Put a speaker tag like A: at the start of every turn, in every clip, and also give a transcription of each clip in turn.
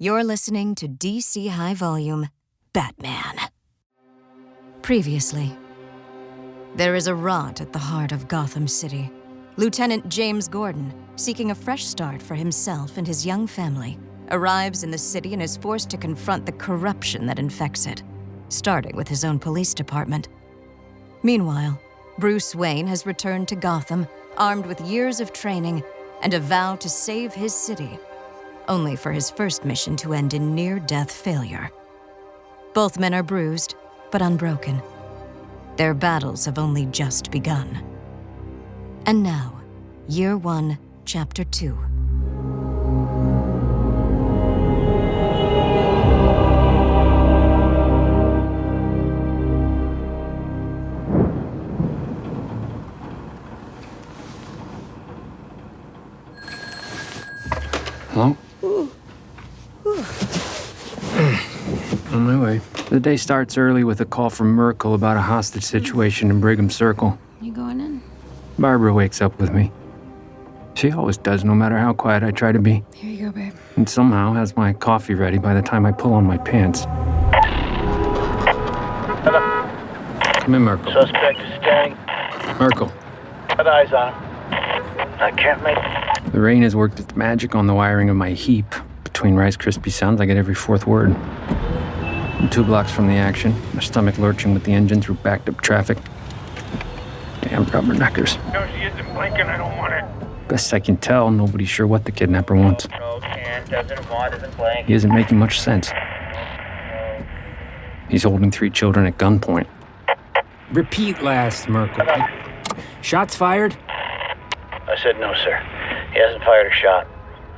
A: You're listening to DC High Volume, Batman. Previously, there is a rot at the heart of Gotham City. Lieutenant James Gordon, seeking a fresh start for himself and his young family, arrives in the city and is forced to confront the corruption that infects it, starting with his own police department. Meanwhile, Bruce Wayne has returned to Gotham, armed with years of training and a vow to save his city, only for his first mission to end in near-death failure. Both men are bruised, but unbroken. Their battles have only just begun. And now, Year 1, Chapter 2.
B: Hello? On my way. The day starts early with a call from Merkel about a hostage situation in Brigham Circle.
C: You going in?
B: Barbara wakes up with me. She always does, no matter how quiet I try to be.
C: Here you go, babe.
B: And somehow has my coffee ready by the time I pull on my pants. Come in, Merkel.
D: Suspect is staying.
B: Merkel.
D: Got eyes on him. I can't make...
B: The rain has worked its magic on the wiring of my heap. Between Rice Krispie sounds, I get every fourth word. I'm 2 blocks from the action, my stomach lurching with the engine through backed-up traffic. Damn rubberneckers.
D: No, she isn't blinking. I don't want it.
B: Best I can tell, nobody's sure what the kidnapper wants.
D: No, can't, doesn't want, isn't blinking.
B: He isn't making much sense. He's holding 3 children at gunpoint. Repeat last, Merkel. Shots fired?
D: I said no, sir. He hasn't fired a shot.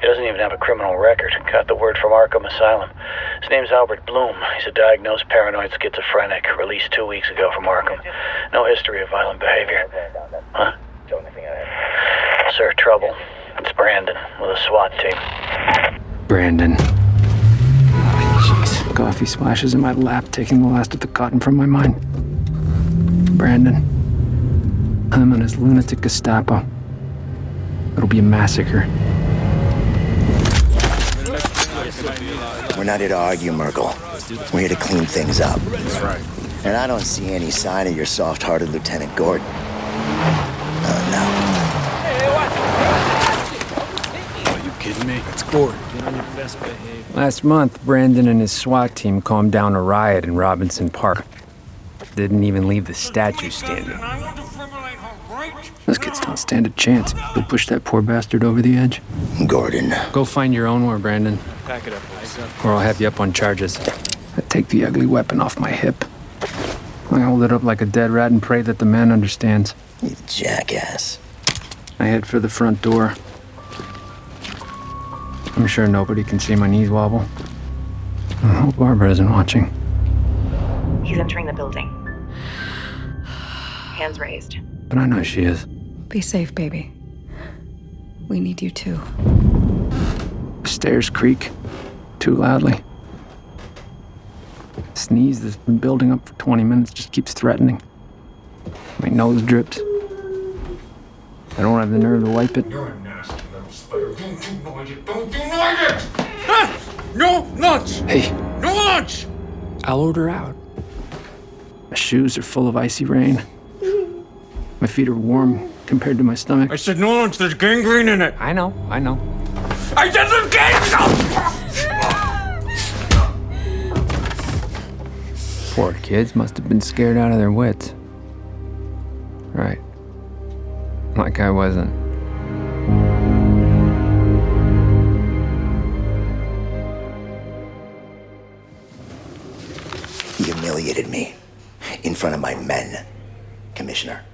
D: He doesn't even have a criminal record. Got the word from Arkham Asylum. His name's Albert Bloom. He's a diagnosed paranoid schizophrenic, released 2 weeks ago from Arkham. No history of violent behavior. Huh? Sir, trouble. It's Brandon with a SWAT team.
B: Brandon. Jeez. Coffee splashes in my lap, taking the last of the cotton from my mind. Brandon. Him and his lunatic Gestapo. It'll be a massacre.
E: We're not here to argue, Merkel. We're here to clean things up. That's right. And I don't see any sign of your soft-hearted Lieutenant Gordon. No.
F: Are you kidding me? It's Gordon. Get on your best behavior.
B: Last month, Brandon and his SWAT team calmed down a riot in Robinson Park. Didn't even leave the statue standing. Those kids don't stand a chance. They'll push that poor bastard over the edge.
E: Gordon.
B: Go find your own war, Brandon.
F: Pack it up, please.
B: Or I'll have you up on charges. I take the ugly weapon off my hip. I hold it up like a dead rat and pray that the man understands.
E: You jackass.
B: I head for the front door. I'm sure nobody can see my knees wobble. I hope Barbara isn't watching.
G: He's entering the building. Hands raised.
B: But I know she is.
C: Be safe, baby. We need you too.
B: The stairs creak too loudly. The sneeze that's been building up for 20 minutes just keeps threatening. My nose drips. I don't have the nerve to wipe it.
F: You're a nasty little spider. Don't deny it. Don't deny it! Ah! No lunch!
B: Hey,
F: No lunch!
B: I'll order out. My shoes are full of icy rain. My feet are warm compared to my stomach.
F: I said no lunch. There's gangrene in it.
B: I know.
F: I said there's gangrene!
B: Poor kids must have been scared out of their wits. Right. Like I wasn't.
E: He humiliated me. In front of my men. Commissioner.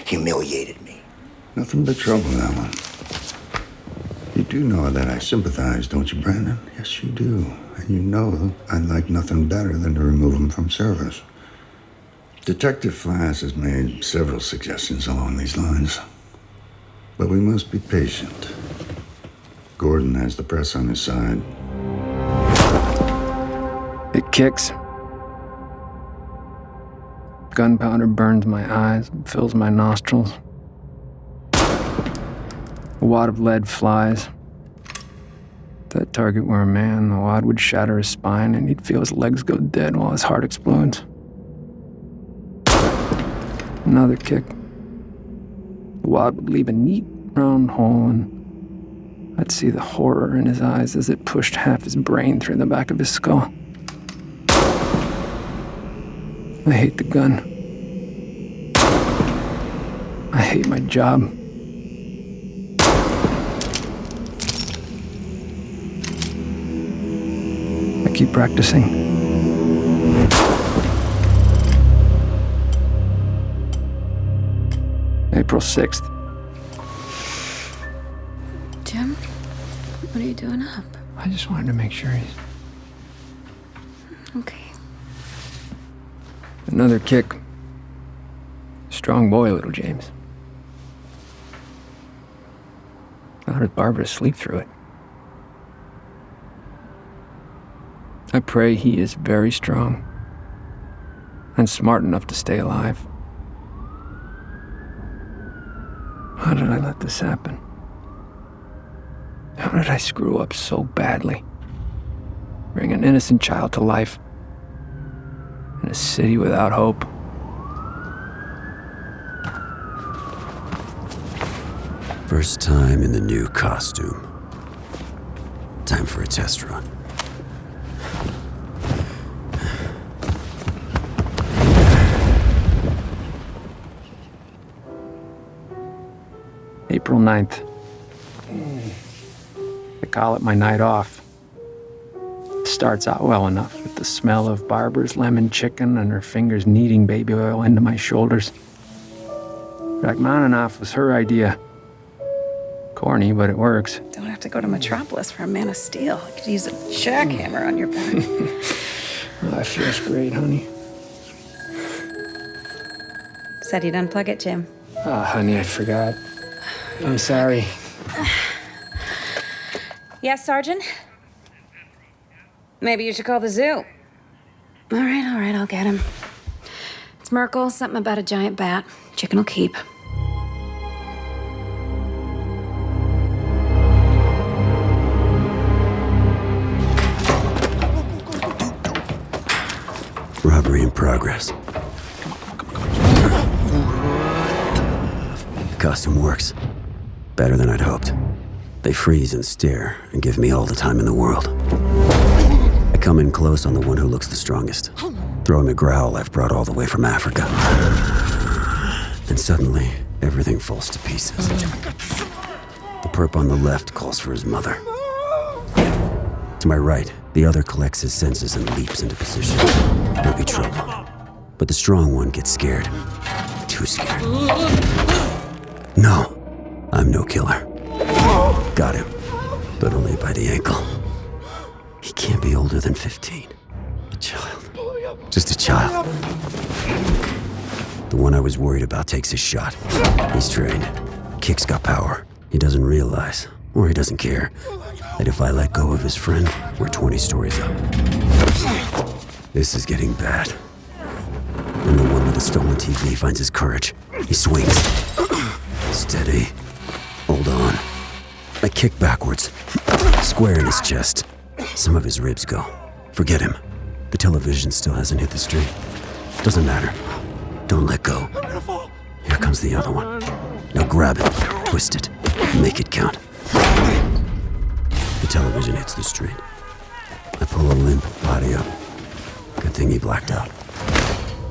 E: Humiliated me.
H: Nothing but trouble, Alan. You do know that I sympathize, don't you, Brandon? Yes, you do. And you know I'd like nothing better than to remove him from service. Detective Flass has made several suggestions along these lines. But we must be patient. Gordon has the press on his side.
B: It kicks. Gunpowder burns my eyes and fills my nostrils. A wad of lead flies. that target were a man, the wad would shatter his spine and he'd feel his legs go dead while his heart explodes. Another kick. The wad would leave a neat, round hole, and I'd see the horror in his eyes as it pushed half his brain through the back of his skull. I hate the gun. I hate my job. I keep practicing. April 6th.
C: Jim, what are you doing up?
B: I just wanted to make sure he's...
C: Okay.
B: Another kick. Strong boy, little James. How did Barbara sleep through it? I pray he is very strong and smart enough to stay alive. How did I let this happen? How did I screw up so badly? Bring an innocent child to life in a city without hope.
I: First time in the new costume. Time for a test run.
B: April 9th. I call it my night off. It starts out well enough with the smell of Barbara's lemon chicken and her fingers kneading baby oil into my shoulders. Rachmaninoff was her idea. Corny, but it works.
C: Don't have to go to Metropolis for a Man of Steel. You could use a jackhammer on your back.
B: Oh, it feels great, honey.
C: Said you'd unplug it, Jim.
B: Oh, honey, I forgot. I'm sorry.
C: Yes, Sergeant? Maybe you should call the zoo. All right, I'll get him. It's Merkel, something about a giant bat. Chicken will keep.
I: Robbery in progress. The costume works. Better than I'd hoped. They freeze and stare and give me all the time in the world. I come in close on the one who looks the strongest. Throw him a growl I've brought all the way from Africa. And suddenly, everything falls to pieces. The perp on the left calls for his mother. To my right, the other collects his senses and leaps into position. There'll be trouble. But the strong one gets scared. Too scared. No, I'm no killer. Got him, but only by the ankle. He can't be older than 15. A child. Just a child. The one I was worried about takes his shot. He's trained. Kick's got power. He doesn't realize, or he doesn't care, that if I let go of his friend, we're 20 stories up. This is getting bad. When the one with the stolen TV finds his courage, he swings. Steady. Hold on. I kick backwards, square in his chest. Some of his ribs go. Forget him. The television still hasn't hit the street. Doesn't matter. Don't let go. Here comes the other one. Now grab it, twist it, make it count. The television hits the street. I pull a limp body up. Good thing he blacked out.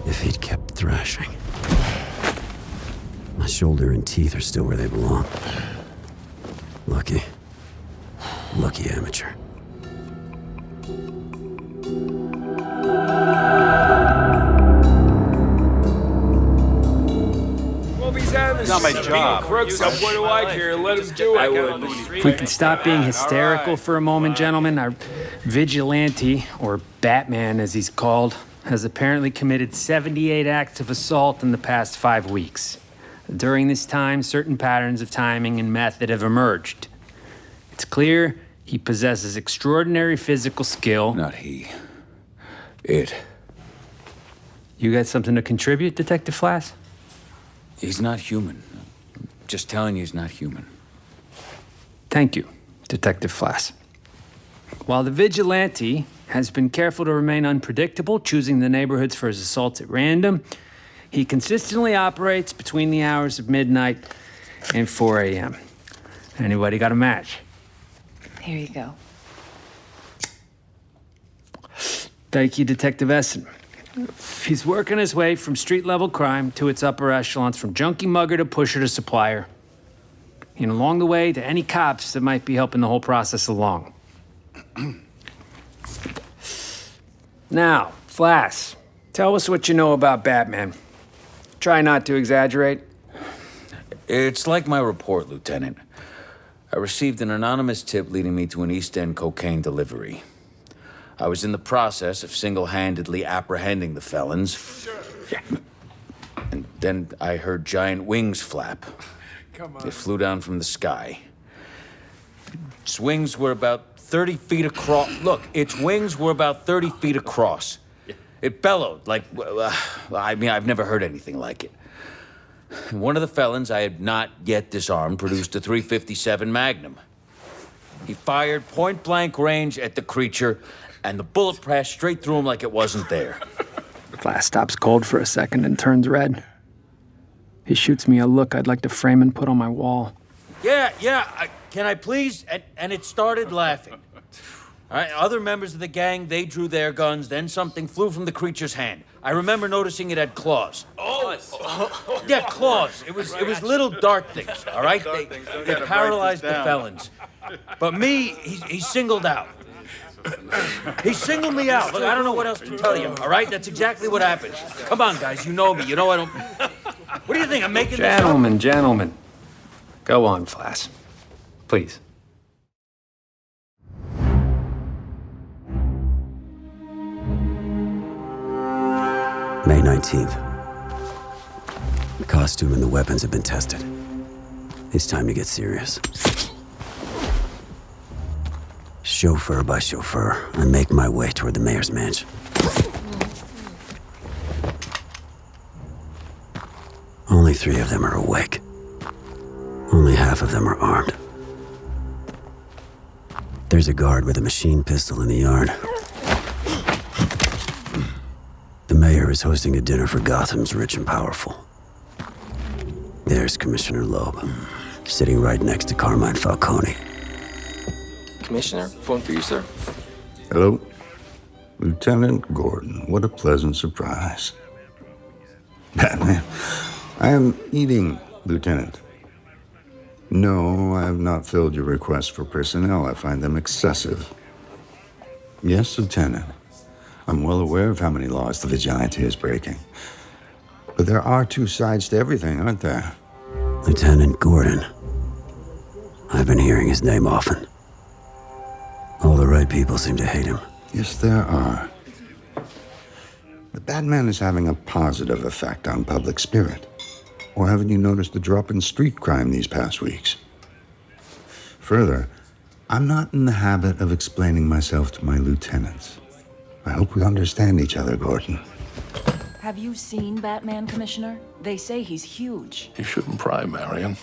I: If he'd kept thrashing. My shoulder and teeth are still where they belong. Lucky. Lucky amateur.
J: It's not my job. Crooks, what do I care? Let him do it.
B: If we can stop being hysterical for a moment, gentlemen, our vigilante, or Batman as he's called, has apparently committed 78 acts of assault in the past 5 weeks. During this time, certain patterns of timing and method have emerged. It's clear he possesses extraordinary physical skill.
J: Not he. It.
B: You got something to contribute, Detective Flass?
J: He's not human. Just telling you he's not human.
B: Thank you, Detective Flass. While the vigilante has been careful to remain unpredictable, choosing the neighborhoods for his assaults at random, he consistently operates between the hours of midnight and 4 a.m. Anybody got a match?
G: Here you go.
B: Thank you, Detective Essen. He's working his way from street-level crime to its upper echelons, from junkie mugger to pusher to supplier. And along the way, to any cops that might be helping the whole process along. Now, Flass, tell us what you know about Batman. Try not to exaggerate.
K: It's like my report, Lieutenant. I received an anonymous tip leading me to an East End cocaine delivery. I was in the process of single-handedly apprehending the felons. And then I heard giant wings flap. They flew down from the sky. Its wings were about 30 feet across. Look, its wings were about 30 feet across. It bellowed like, I've never heard anything like it. One of the felons I had not yet disarmed produced a .357 Magnum. He fired point-blank range at the creature, and the bullet passed straight through him like it wasn't there.
B: Flass stops cold for a second and turns red. He shoots me a look I'd like to frame and put on my wall.
K: Can I please? And it started laughing. All right, other members of the gang, they drew their guns, then something flew from the creature's hand. I remember noticing it had claws. Yeah, claws. It was little dart things, all right? They paralyzed the felons. But me, he singled out. He singled me out. Look, I don't know what else to tell you, all right? That's exactly what happened. Come on, guys, you know me. You know I don't... What do you think, I'm making this up?
B: Gentlemen. Go on, Flass. Please.
I: May 19th. The costume and the weapons have been tested. It's time to get serious. Chauffeur by chauffeur, I make my way toward the mayor's mansion. Only 3 of them are awake. Only half of them are armed. There's a guard with a machine pistol in the yard. The mayor is hosting a dinner for Gotham's rich and powerful. There's Commissioner Loeb, sitting right next to Carmine Falcone.
J: Commissioner, phone for you, sir.
H: Hello? Lieutenant Gordon, what a pleasant surprise. Batman, I am eating, Lieutenant. No, I have not filled your request for personnel. I find them excessive. Yes, Lieutenant. I'm well aware of how many laws the vigilante is breaking. But there are 2 sides to everything, aren't there?
I: Lieutenant Gordon. I've been hearing his name often. All the right people seem to hate him.
H: Yes, there are. The Batman is having a positive effect on public spirit. Or haven't you noticed the drop in street crime these past weeks? Further, I'm not in the habit of explaining myself to my lieutenants. I hope we understand each other, Gordon.
L: Have you seen Batman, Commissioner? They say he's huge.
M: You shouldn't pry, Marion.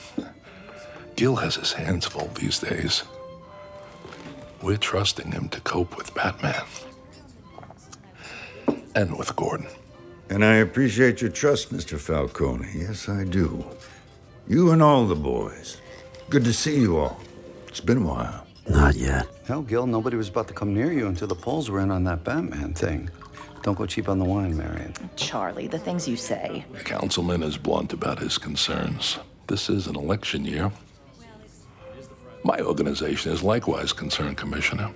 M: Gil has his hands full these days. We're trusting him to cope with Batman. And with Gordon.
H: And I appreciate your trust, Mr. Falcone. Yes, I do. You and all the boys. Good to see you all. It's been a while.
I: Not yet.
N: Hell, Gil, nobody was about to come near you until the polls were in on that Batman thing. Don't go cheap on the wine, Marion.
L: Charlie, the things you say.
M: The councilman is blunt about his concerns. This is an election year. My organization is likewise concerned, Commissioner.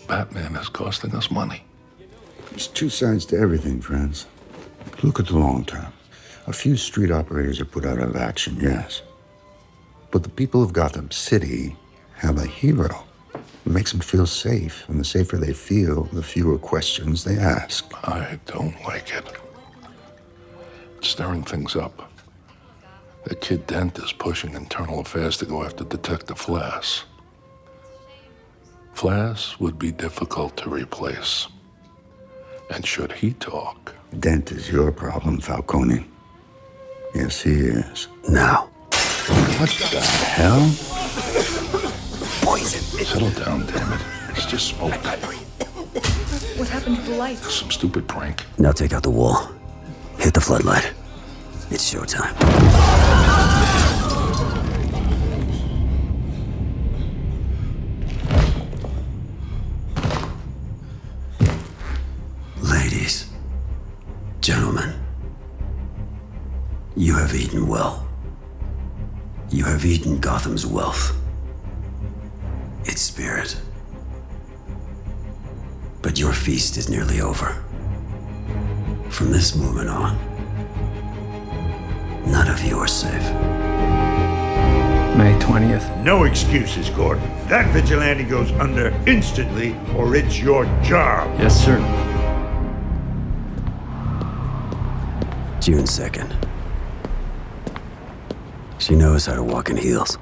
M: Batman is costing us money.
H: There's 2 sides to everything, friends. Look at the long term. A few street operators are put out of action, yes. But the people of Gotham City have a hero. It makes them feel safe, and the safer they feel, the fewer questions they ask.
M: I don't like it. It's stirring things up. The kid Dent is pushing internal affairs to go after Detective Flass. Flass would be difficult to replace. And should he talk...
H: Dent is your problem, Falcone. Yes, he is.
I: Now.
H: What the hell?
M: Poison. Settle down, damn it. It's just smoke.
L: What happened to the lights?
M: Some stupid prank.
I: Now take out the wall. Hit the floodlight. It's showtime. Ladies, gentlemen, you have eaten well. You have eaten Gotham's wealth, its spirit. But your feast is nearly over. From this moment on, none of you are safe.
B: May 20th.
H: No excuses, Gordon. That vigilante goes under instantly, or it's your job.
B: Yes, sir.
I: June 2nd. She knows how to walk in heels.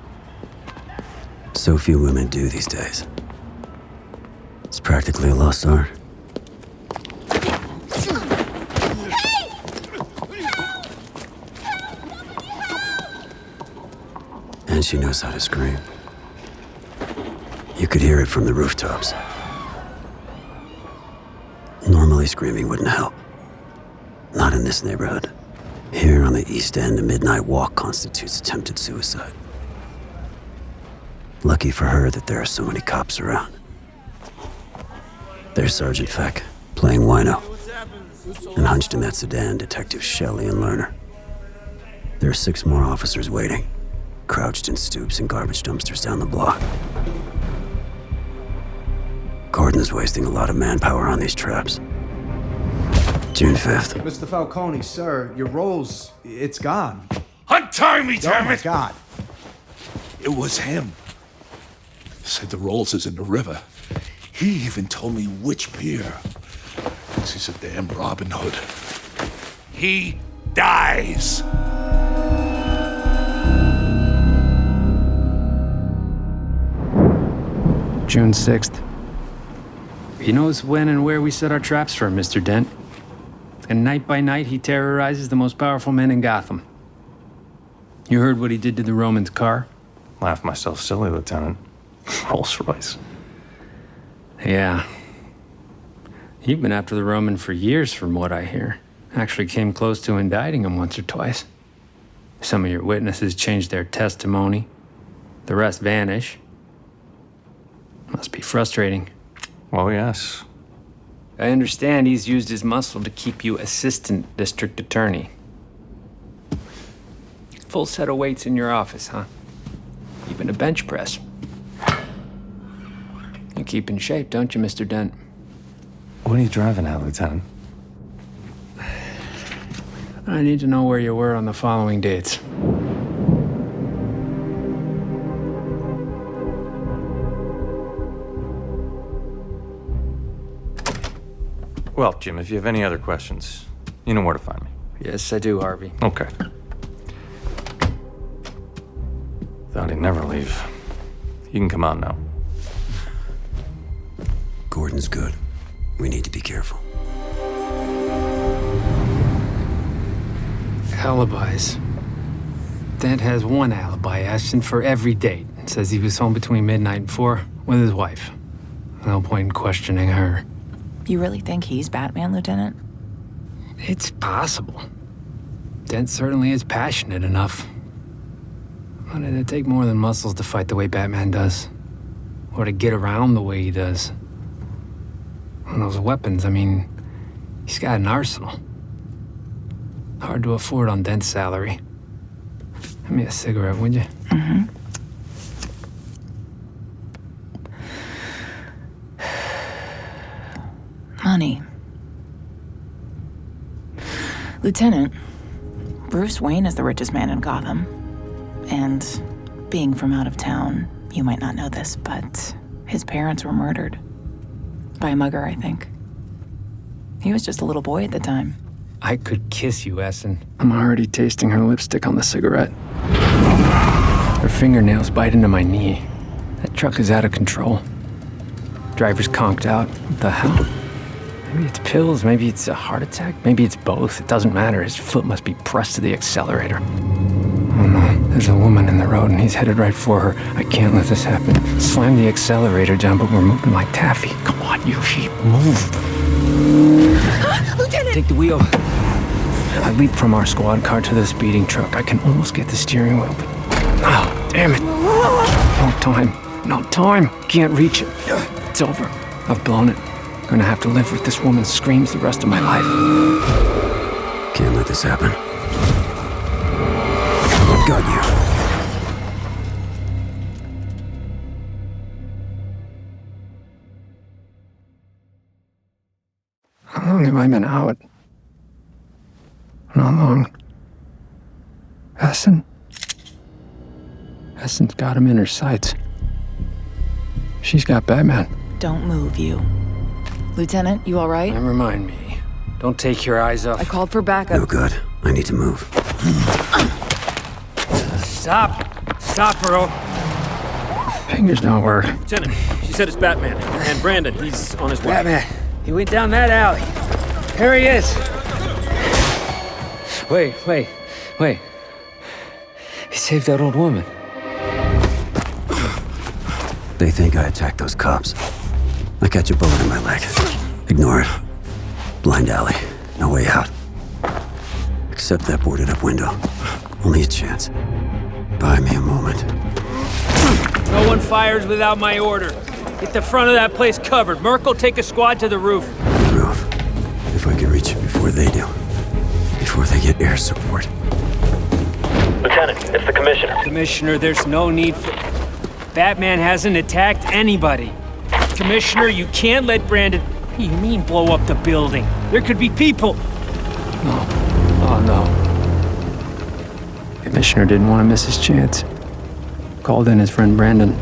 I: So few women do these days. It's practically a lost art. And she knows how to scream. You could hear it from the rooftops. Normally screaming wouldn't help. Not in this neighborhood. Here on the East End, a midnight walk constitutes attempted suicide. Lucky for her that there are so many cops around. There's Sergeant Feck, playing wino. And hunched in that sedan, Detectives Shelley and Lerner. There are 6 more officers waiting, crouched in stoops and garbage dumpsters down the block. Gordon's wasting a lot of manpower on these traps. June 5th.
O: Mr. Falcone, sir, your rolls, it's gone.
M: Untie me, damn
O: Oh, my
M: it!
O: God.
M: It was him. Said the Rolls is in the river. He even told me which pier. Thinks he's a damn Robin Hood. He dies.
B: June 6th. He knows when and where we set our traps for him, Mr. Dent. And night by night, he terrorizes the most powerful men in Gotham. You heard what he did to the Roman's car?
P: Laugh myself silly, Lieutenant. Rolls Royce.
B: Yeah. You've been after the Roman for years, from what I hear. Actually came close to indicting him once or twice. Some of your witnesses changed their testimony. The rest vanish. Must be frustrating.
P: Well, yes.
B: I understand he's used his muscle to keep you assistant district attorney. Full set of weights in your office, huh? Even a bench press. You keep in shape, don't you, Mr. Dent?
P: What are you driving at, Lieutenant?
B: I need to know where you were on the following dates.
P: Well, Jim, if you have any other questions, you know where to find me.
B: Yes, I do, Harvey.
P: Okay. Thought he'd never leave. You can come out now.
I: Gordon's good. We need to be careful.
B: Alibis. Dent has one alibi, Ashton, for every date. Says he was home between midnight and 4 with his wife. No point in questioning her.
L: You really think he's Batman, Lieutenant?
B: It's possible. Dent certainly is passionate enough. But it'd take more than muscles to fight the way Batman does. Or to get around the way he does. And those weapons, I mean, he's got an arsenal. Hard to afford on Dent's salary. Give me a cigarette, would you?
L: Mm-hmm. Money. Lieutenant, Bruce Wayne is the richest man in Gotham. And being from out of town, you might not know this, but his parents were murdered. By a mugger, I think. He was just a little boy at the time.
B: I could kiss you, Essen. I'm already tasting her lipstick on the cigarette. Her fingernails bite into my knee. That truck is out of control. Driver's conked out. What the hell? Maybe it's pills, maybe it's a heart attack, maybe it's both. It doesn't matter. His foot must be pressed to the accelerator. Oh no. There's a woman in the road and he's headed right for her. I can't let this happen. Slam the accelerator down, but we're moving like taffy. Come on, you sheep, move.
C: Lieutenant!
B: Take the wheel. I leap from our squad car to the speeding truck. I can almost get the steering wheel, but... Oh, damn it. No time. No time. Can't reach it. It's over. I've blown it. Gonna have to live with this woman's screams the rest of my life.
I: Can't let this happen. Got you.
B: How long have I been out? Not long. Essen's got him in her sights. She's got Batman.
L: Don't move, you. Lieutenant, you all right?
B: And remind me, don't take your eyes off.
L: I called for backup.
I: No good. I need to move.
B: Stop! Stop, Earl! Fingers don't work.
J: Lieutenant, she said it's Batman. And Brandon, he's on his way.
B: Batman, he went down that alley. There he is. Wait. He saved that old woman.
I: They think I attacked those cops. I catch a bullet in my leg. Ignore it. Blind alley. No way out. Except that boarded up window. Only a chance. Buy me a moment.
J: No one fires without my order. Get the front of that place covered. Merkel, take a squad to the roof.
I: The roof. If I can reach it before they do. Before they get air support.
D: Lieutenant, it's the Commissioner.
J: Commissioner, there's no need for... Batman hasn't attacked anybody. Commissioner, you can't let Brandon... What do you mean blow up the building? There could be people.
B: No. Oh, no. Commissioner didn't want to miss his chance. Called in his friend Brandon.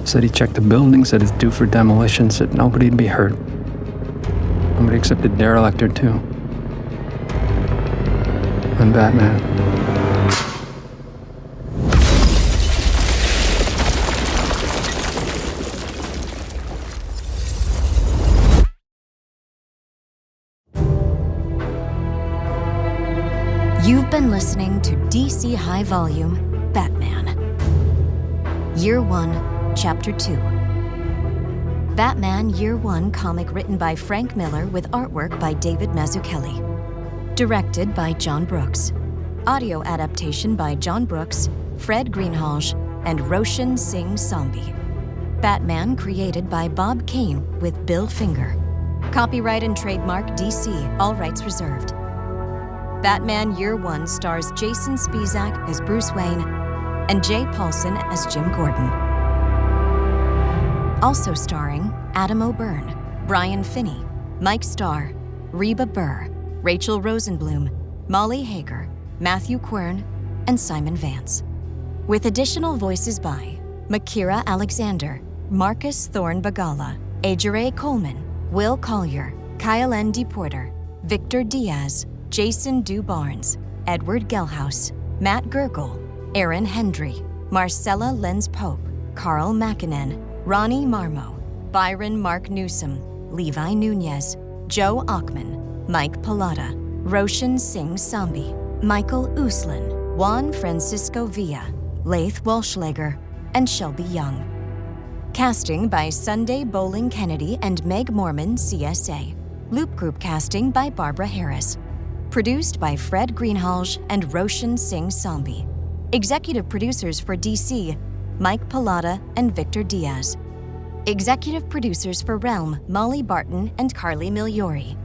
B: Said he checked the building, said it's due for demolition, said nobody'd be hurt. Nobody except a derelict or two. And Batman.
A: You've been listening to DC High Volume, Batman. Year 1, Chapter 2. Batman Year 1 comic written by Frank Miller with artwork by David Mazzucchelli. Directed by John Brooks. Audio adaptation by John Brooks, Fred Greenhalgh, and Roshan Singh Sambi. Batman created by Bob Kane with Bill Finger. Copyright and trademark DC, all rights reserved. Batman Year 1 stars Jason Spizak as Bruce Wayne and Jay Paulson as Jim Gordon. Also starring Adam O'Byrne, Brian Finney, Mike Starr, Reba Burr, Rachel Rosenblum, Molly Hager, Matthew Quern, and Simon Vance. With additional voices by Makira Alexander, Marcus Thorne Bagala, Ajare Coleman, Will Collier, Kyle N. DePorter, Victor Diaz, Jason Du Barnes, Edward Gelhaus, Matt Gergel, Aaron Hendry, Marcella Lenz-Pope, Carl Makinen, Ronnie Marmo, Byron Mark Newsom, Levi Nunez, Joe Achman, Mike Pallotta, Roshan Singh Sambi, Michael Uslan, Juan Francisco Villa, Laith Walschlager, and Shelby Young. Casting by Sunday Bowling Kennedy and Meg Mormon, CSA. Loop Group casting by Barbara Harris. Produced by Fred Greenhalgh and Roshan Singh Sambi. Executive producers for DC, Mike Pallotta and Victor Diaz. Executive producers for Realm, Molly Barton and Carly Migliori.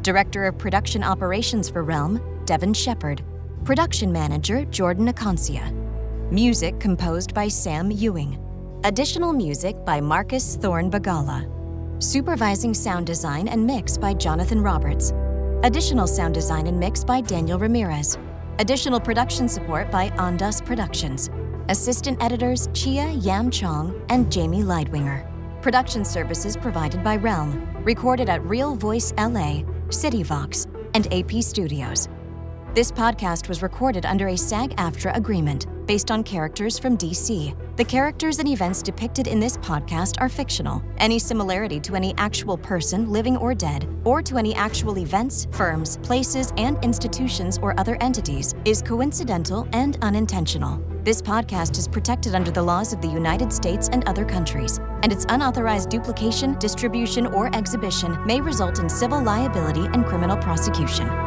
A: Director of Production Operations for Realm, Devin Shepard. Production Manager, Jordan Acancia. Music composed by Sam Ewing. Additional music by Marcus Thorne Bagala. Supervising sound design and mix by Jonathan Roberts. Additional sound design and mix by Daniel Ramirez. Additional production support by Ondas Productions. Assistant editors Chia Yam Chong and Jamie Leidwinger. Production services provided by Realm. Recorded at Real Voice LA, CityVox, and AP Studios. This podcast was recorded under a SAG-AFTRA agreement. based on characters from DC. The characters and events depicted in this podcast are fictional. Any similarity to any actual person, living or dead, or to any actual events, firms, places, and institutions or other entities is coincidental and unintentional. This podcast is protected under the laws of the United States and other countries, and its unauthorized duplication, distribution, or exhibition may result in civil liability and criminal prosecution.